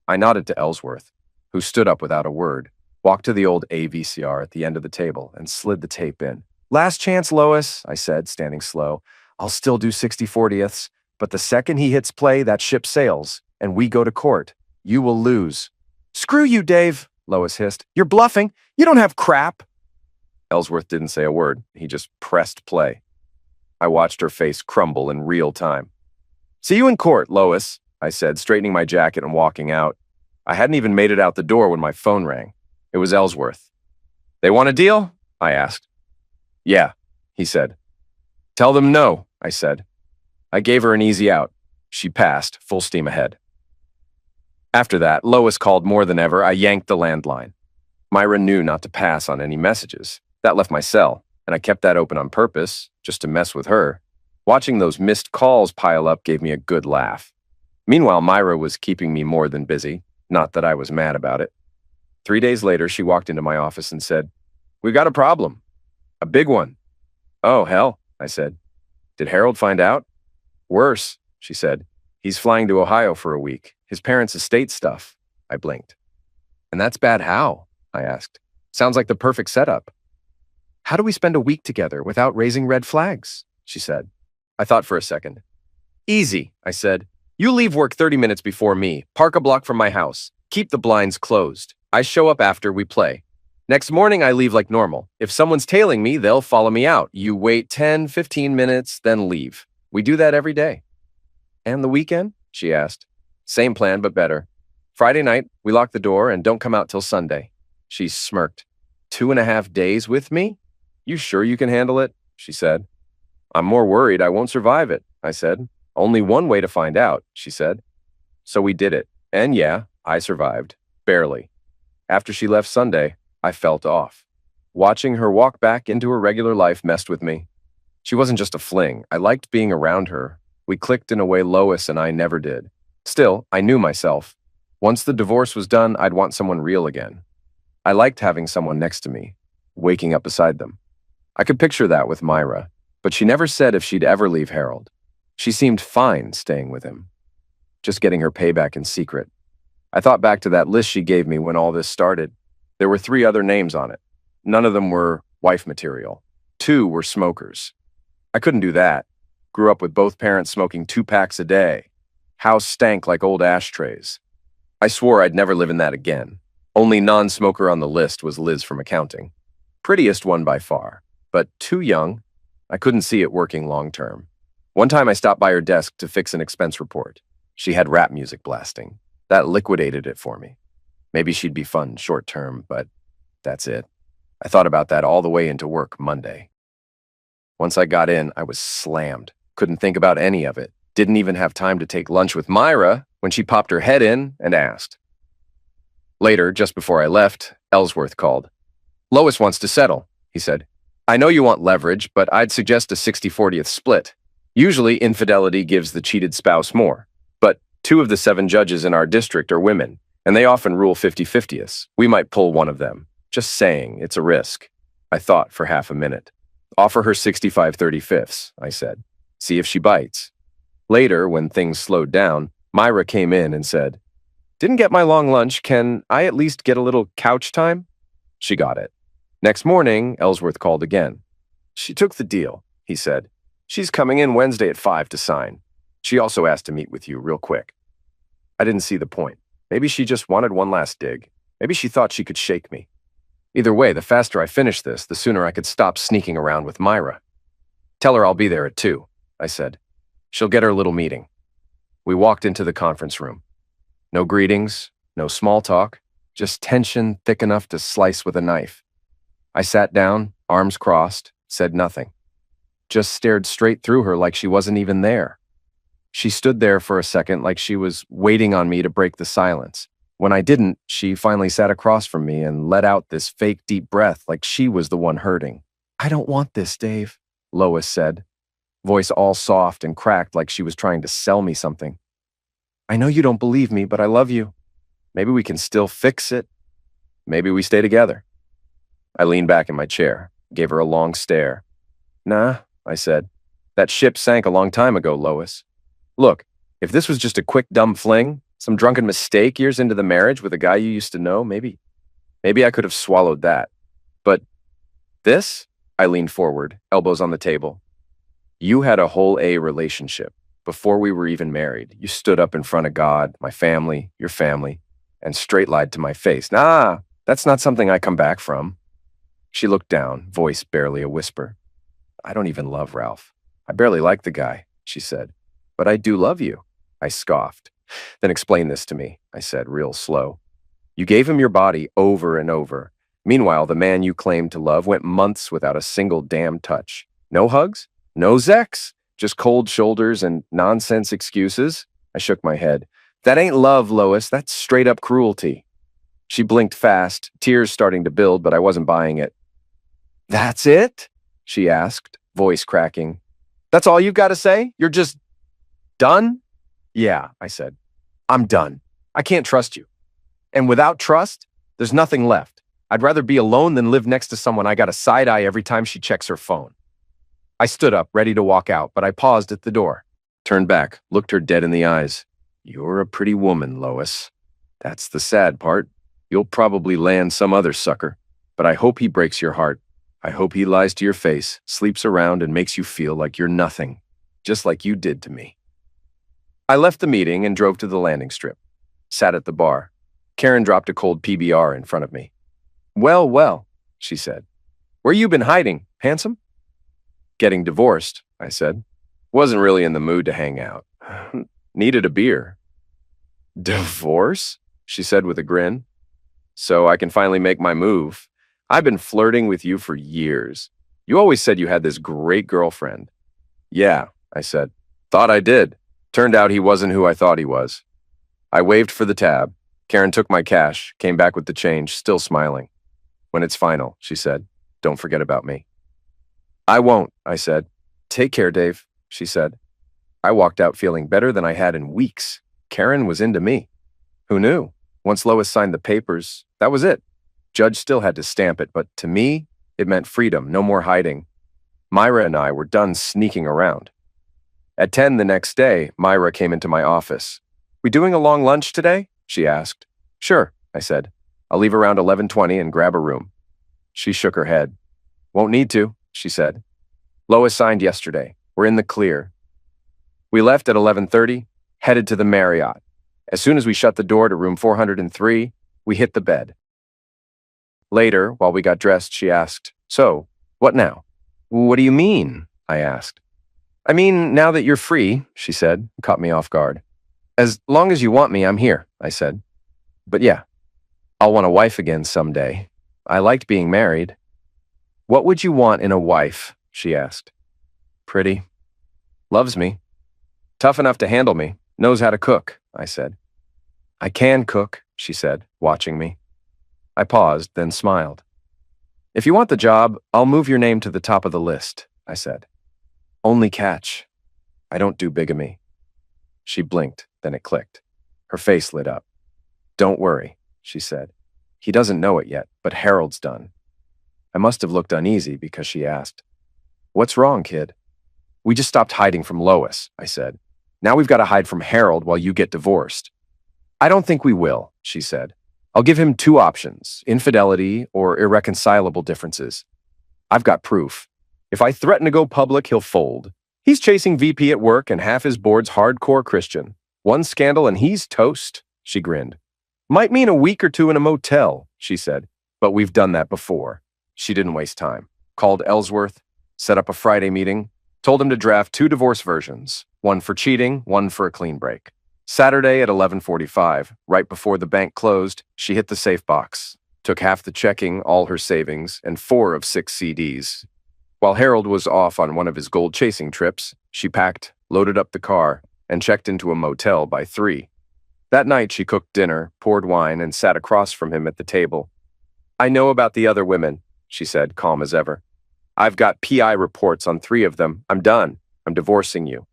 I nodded to Ellsworth, who stood up without a word, walked to the old AVCR at the end of the table, and slid the tape in. Last chance, Lois, I said, standing slow. I'll still do 60/40ths, but the second he hits play, that ship sails, and we go to court. You will lose. Screw you, Dave, Lois hissed. You're bluffing. You don't have crap. Ellsworth didn't say a word. He just pressed play. I watched her face crumble in real time. See you in court, Lois, I said, straightening my jacket and walking out. I hadn't even made it out the door when my phone rang. It was Ellsworth. They want a deal? I asked. Yeah, he said. Tell them no, I said. I gave her an easy out. She passed, full steam ahead. After that, Lois called more than ever. I yanked the landline. Myra knew not to pass on any messages. That left my cell, and I kept that open on purpose, just to mess with her. Watching those missed calls pile up gave me a good laugh. Meanwhile, Myra was keeping me more than busy, not that I was mad about it. 3 days later, she walked into my office and said, "We've got a problem. A big one." "Oh, hell," I said. "Did Harold find out?" "Worse," she said. "He's flying to Ohio for a week. His parents' estate stuff." I blinked. "And that's bad how?" I asked. "Sounds like the perfect setup." "How do we spend a week together without raising red flags?" she said. I thought for a second. "Easy," I said. "You leave work 30 minutes before me, park a block from my house, keep the blinds closed. I show up after we play. Next morning, I leave like normal. If someone's tailing me, they'll follow me out. You wait 10, 15 minutes, then leave. We do that every day." "And the weekend?" she asked. "Same plan, but better. Friday night, we lock the door and don't come out till Sunday." She smirked. 2.5 days with me? You sure you can handle it?" she said. "I'm more worried I won't survive it," I said. "Only one way to find out," she said. So we did it. And yeah, I survived. Barely. After she left Sunday, I felt off. Watching her walk back into her regular life messed with me. She wasn't just a fling. I liked being around her. We clicked in a way Lois and I never did. Still, I knew myself. Once the divorce was done, I'd want someone real again. I liked having someone next to me, waking up beside them. I could picture that with Myra, but she never said if she'd ever leave Harold. She seemed fine staying with him, just getting her payback in secret. I thought back to that list she gave me when all this started. There were 3 other names on it. None of them were wife material. 2 were smokers. I couldn't do that. Grew up with both parents smoking 2 packs a day. House stank like old ashtrays. I swore I'd never live in that again. Only non-smoker on the list was Liz from accounting. Prettiest one by far, but too young. I couldn't see it working long-term. One time I stopped by her desk to fix an expense report. She had rap music blasting. That liquidated it for me. Maybe she'd be fun short-term, but that's it. I thought about that all the way into work Monday. Once I got in, I was slammed. Couldn't think about any of it. Didn't even have time to take lunch with Myra when she popped her head in and asked. Later, just before I left, Ellsworth called. "Lois wants to settle," he said. "I know you want leverage, but I'd suggest a 60-40th split. Usually, infidelity gives the cheated spouse more. But 2 of the 7 judges in our district are women, and they often rule 50-50ths. We might pull one of them. Just saying, it's a risk." I thought for half a minute. "Offer her 65-35ths, I said. "See if she bites." Later, when things slowed down, Myra came in and said, "Didn't get my long lunch. Can I at least get a little couch time?" She got it. Next morning, Ellsworth called again. "She took the deal," he said. "She's coming in Wednesday at 5 to sign. She also asked to meet with you real quick." I didn't see the point. Maybe she just wanted one last dig. Maybe she thought she could shake me. Either way, the faster I finish this, the sooner I could stop sneaking around with Myra. "Tell her I'll be there at 2, I said. "She'll get her little meeting." We walked into the conference room. No greetings, no small talk, just tension thick enough to slice with a knife. I sat down, arms crossed, said nothing. Just stared straight through her like she wasn't even there. She stood there for a second like she was waiting on me to break the silence. When I didn't, she finally sat across from me and let out this fake deep breath like she was the one hurting. "I don't want this, Dave," Lois said, voice all soft and cracked like she was trying to sell me something. "I know you don't believe me, but I love you. Maybe we can still fix it. Maybe we stay together." I leaned back in my chair, gave her a long stare. "Nah," I said. "That ship sank a long time ago, Lois. Look, if this was just a quick dumb fling, some drunken mistake years into the marriage with a guy you used to know, maybe I could have swallowed that. But this?" I leaned forward, elbows on the table. "You had a whole A relationship. Before we were even married, you stood up in front of God, my family, your family, and straight lied to my face. Nah, that's not something I come back from." She looked down, voice barely a whisper. "I don't even love Ralph. I barely like the guy," she said. "But I do love you," I scoffed. "Then explain this to me," I said, real slow. "You gave him your body over and over. Meanwhile, the man you claimed to love went months without a single damn touch. No hugs? No sex? Just cold shoulders and nonsense excuses?" I shook my head. "That ain't love, Lois. That's straight up cruelty." She blinked fast, tears starting to build, but I wasn't buying it. "That's it?" she asked, voice cracking. "That's all you've got to say? You're just done?" "Yeah," I said. "I'm done. I can't trust you. And without trust, there's nothing left. I'd rather be alone than live next to someone I got a side eye every time she checks her phone." I stood up, ready to walk out, but I paused at the door, turned back, looked her dead in the eyes. "You're a pretty woman, Lois. That's the sad part. You'll probably land some other sucker, but I hope he breaks your heart. I hope he lies to your face, sleeps around, and makes you feel like you're nothing, just like you did to me." I left the meeting and drove to the landing strip. Sat at the bar. Karen dropped a cold PBR in front of me. "Well, well," she said. "Where you been hiding, handsome?" "Getting divorced," I said. "Wasn't really in the mood to hang out. Needed a beer." "Divorce?" she said with a grin. "So I can finally make my move. I've been flirting with you for years. You always said you had this great girlfriend." "Yeah," I said. "Thought I did. Turned out he wasn't who I thought he was." I waved for the tab. Karen took my cash, came back with the change, still smiling. "When it's final," she said, "don't forget about me." "I won't," I said. "Take care, Dave," she said. I walked out feeling better than I had in weeks. Karen was into me. Who knew? Once Lois signed the papers, that was it. Judge still had to stamp it, but to me, it meant freedom, no more hiding. Myra and I were done sneaking around. At 10 the next day, Myra came into my office. "We doing a long lunch today?" she asked. "Sure," I said. "I'll leave around 11:20 and grab a room." She shook her head. "Won't need to," she said. "Lois signed yesterday. We're in the clear." We left at 11:30, headed to the Marriott. As soon as we shut the door to room 403, we hit the bed. Later, while we got dressed, she asked, "So, what now?" "What do you mean?" I asked. "I mean, now that you're free," she said, caught me off guard. "As long as you want me, I'm here," I said. "But yeah, I'll want a wife again someday. I liked being married." "What would you want in a wife?" she asked. "Pretty. Loves me. Tough enough to handle me. Knows how to cook," I said. "I can cook," she said, watching me. I paused, then smiled. "If you want the job, I'll move your name to the top of the list," I said. "Only catch, I don't do bigamy." She blinked, then it clicked. Her face lit up. "Don't worry," she said. "He doesn't know it yet, but Harold's done." I must have looked uneasy because she asked, "What's wrong, kid?" "We just stopped hiding from Lois," I said. "Now we've got to hide from Harold while you get divorced." "I don't think we will," she said. "I'll give him two options, infidelity or irreconcilable differences. I've got proof. If I threaten to go public, he'll fold. He's chasing VP at work and half his board's hardcore Christian. One scandal and he's toast," she grinned. "Might mean a week or two in a motel," she said, "but we've done that before." She didn't waste time. Called Ellsworth, set up a Friday meeting, told him to draft two divorce versions, one for cheating, one for a clean break. Saturday at 11:45, right before the bank closed, she hit the safe box, took half the checking, all her savings, and 4 of 6 CDs. While Harold was off on one of his gold-chasing trips, she packed, loaded up the car, and checked into a motel by 3. That night, she cooked dinner, poured wine, and sat across from him at the table. "I know about the other women," she said, calm as ever. "I've got PI reports on 3 of them. I'm done. I'm divorcing you."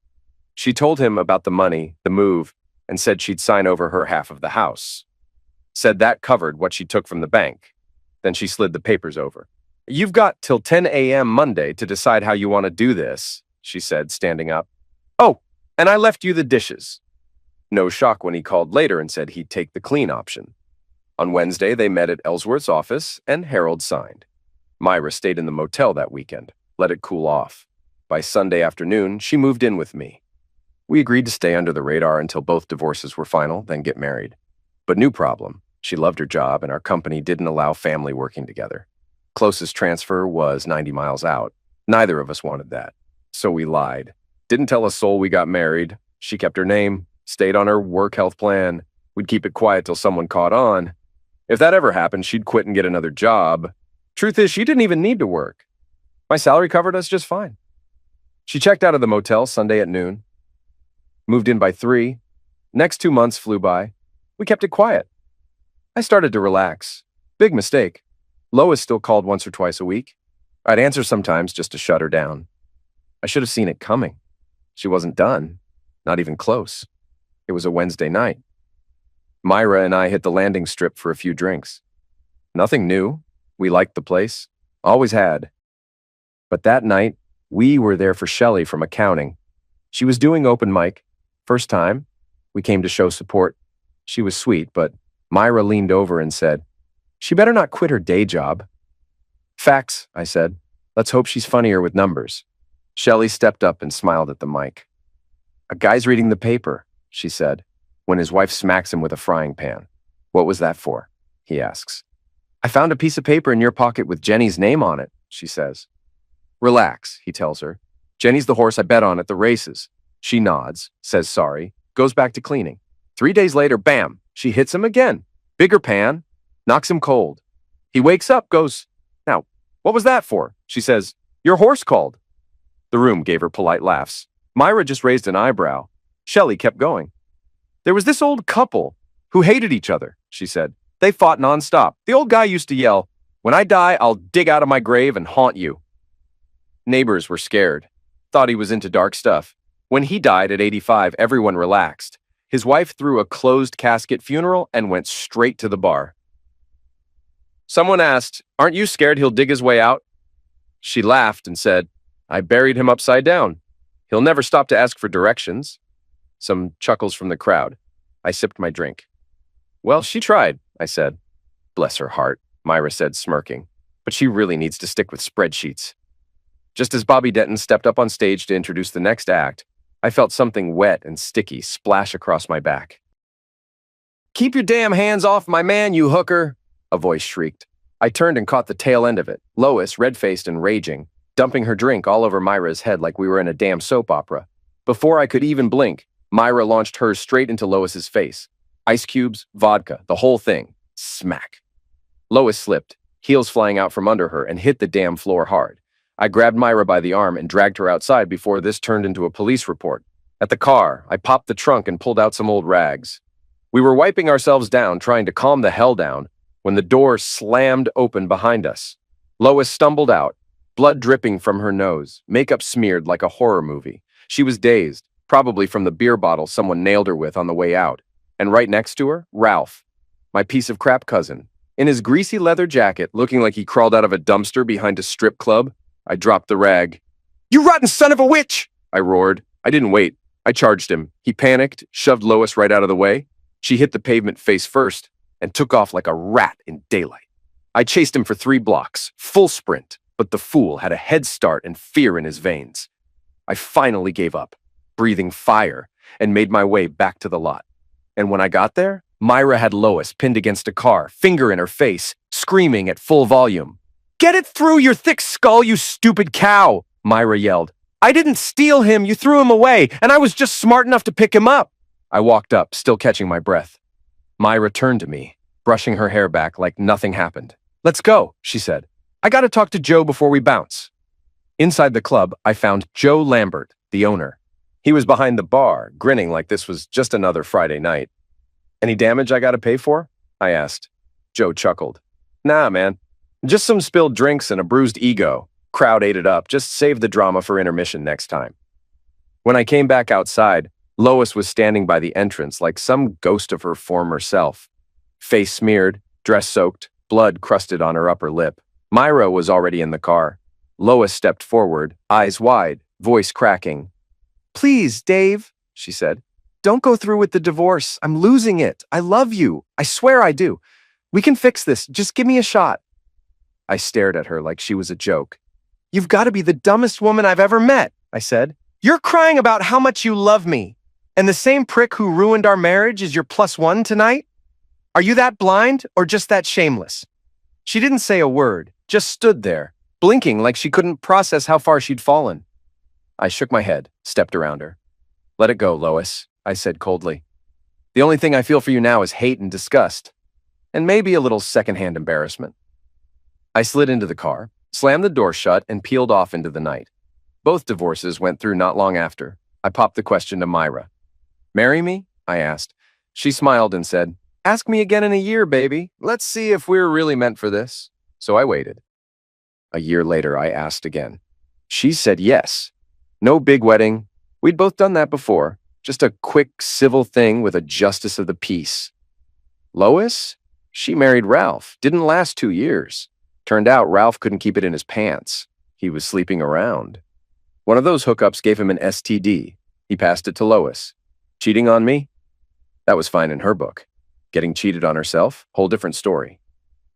She told him about the money, the move, and said she'd sign over her half of the house. Said that covered what she took from the bank. Then she slid the papers over. "You've got till 10 a.m. Monday to decide how you want to do this," she said, standing up. "Oh, and I left you the dishes." No shock when he called later and said he'd take the clean option. On Wednesday, they met at Ellsworth's office, and Harold signed. Myra stayed in the motel that weekend, let it cool off. By Sunday afternoon, she moved in with me. We agreed to stay under the radar until both divorces were final, then get married. But new problem. She loved her job, and our company didn't allow family working together. Closest transfer was 90 miles out. Neither of us wanted that. So we lied. Didn't tell a soul we got married. She kept her name, stayed on her work health plan. We'd keep it quiet till someone caught on. If that ever happened, she'd quit and get another job. Truth is, she didn't even need to work. My salary covered us just fine. She checked out of the motel Sunday at noon. Moved in by 3. Next 2 months flew by. We kept it quiet. I started to relax. Big mistake. Lois still called once or twice a week. I'd answer sometimes just to shut her down. I should have seen it coming. She wasn't done. Not even close. It was a Wednesday night. Myra and I hit the landing strip for a few drinks. Nothing new. We liked the place. Always had. But that night, we were there for Shelley from accounting. She was doing open mic. First time. We came to show support. She was sweet, but Myra leaned over and said, "She better not quit her day job." "Facts," I said. "Let's hope she's funnier with numbers." Shelley stepped up and smiled at the mic. "A guy's reading the paper," she said, when his wife smacks him with a frying pan. "What was that for?" he asks. "I found a piece of paper in your pocket with Jenny's name on it," she says. "Relax," he tells her. "Jenny's the horse I bet on at the races." She nods, says sorry, goes back to cleaning. 3 days later, bam, she hits him again. Bigger pan, knocks him cold. He wakes up, goes, "Now, what was that for?" She says, "Your horse called." The room gave her polite laughs. Myra just raised an eyebrow. Shelley kept going. "There was this old couple who hated each other," she said. "They fought nonstop. The old guy used to yell, 'When I die, I'll dig out of my grave and haunt you.' Neighbors were scared. Thought he was into dark stuff. When he died at 85, everyone relaxed. His wife threw a closed casket funeral and went straight to the bar. Someone asked, 'Aren't you scared he'll dig his way out?' She laughed and said, 'I buried him upside down. He'll never stop to ask for directions.'" Some chuckles from the crowd. I sipped my drink. "Well, she tried," I said. "Bless her heart," Myra said, smirking. "But she really needs to stick with spreadsheets." Just as Bobby Denton stepped up on stage to introduce the next act, I felt something wet and sticky splash across my back. Keep your damn hands off my man, you hooker, a voice shrieked. I turned and caught the tail end of it, Lois, red-faced and raging, dumping her drink all over Myra's head like we were in a damn soap opera. Before I could even blink, Myra launched hers straight into Lois's face. Ice cubes, vodka, the whole thing. Smack. Lois slipped, heels flying out from under her, and hit the damn floor hard. I grabbed Myra by the arm and dragged her outside before this turned into a police report. At the car, I popped the trunk and pulled out some old rags. We were wiping ourselves down, trying to calm the hell down, when the door slammed open behind us. Lois stumbled out, blood dripping from her nose, makeup smeared like a horror movie. She was dazed, probably from the beer bottle someone nailed her with on the way out. And right next to her, Ralph, my piece of crap cousin. In his greasy leather jacket, looking like he crawled out of a dumpster behind a strip club, I dropped the rag. "You rotten son of a witch!" I roared. I didn't wait. I charged him. He panicked, shoved Lois right out of the way. She hit the pavement face first and took off like a rat in daylight. I chased him for 3 blocks, full sprint, but the fool had a head start and fear in his veins. I finally gave up, breathing fire, and made my way back to the lot. And when I got there, Myra had Lois pinned against a car, finger in her face, screaming at full volume. "Get it through your thick skull, you stupid cow!" Myra yelled. "I didn't steal him, you threw him away, and I was just smart enough to pick him up." I walked up, still catching my breath. Myra turned to me, brushing her hair back like nothing happened. "Let's go," she said. "I gotta talk to Joe before we bounce." Inside the club, I found Joe Lambert, the owner. He was behind the bar, grinning like this was just another Friday night. "Any damage I gotta pay for?" I asked. Joe chuckled. "Nah, man. Just some spilled drinks and a bruised ego. Crowd ate it up. Just save the drama for intermission next time." When I came back outside, Lois was standing by the entrance like some ghost of her former self. Face smeared, dress soaked, blood crusted on her upper lip. Myra was already in the car. Lois stepped forward, eyes wide, voice cracking. "Please, Dave," she said. "Don't go through with the divorce. I'm losing it. I love you. I swear I do. We can fix this. Just give me a shot." I stared at her like she was a joke. "You've got to be the dumbest woman I've ever met," I said. "You're crying about how much you love me. And the same prick who ruined our marriage is your +1 tonight? Are you that blind or just that shameless?" She didn't say a word, just stood there, blinking like she couldn't process how far she'd fallen. I shook my head, stepped around her. "Let it go, Lois," I said coldly. "The only thing I feel for you now is hate and disgust, and maybe a little secondhand embarrassment." I slid into the car, slammed the door shut, and peeled off into the night. Both divorces went through not long after. I popped the question to Myra. "Marry me?" I asked. She smiled and said, "Ask me again in a year, baby. Let's see if we're really meant for this." So I waited. A year later, I asked again. She said yes. No big wedding. We'd both done that before. Just a quick civil thing with a justice of the peace. Lois? She married Ralph. Didn't last 2 years. Turned out Ralph couldn't keep it in his pants. He was sleeping around. One of those hookups gave him an STD. He passed it to Lois. Cheating on me? That was fine in her book. Getting cheated on herself? Whole different story.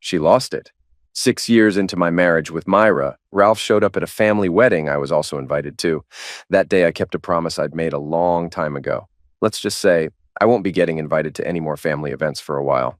She lost it. 6 years into my marriage with Myra, Ralph showed up at a family wedding I was also invited to. That day I kept a promise I'd made a long time ago. Let's just say I won't be getting invited to any more family events for a while.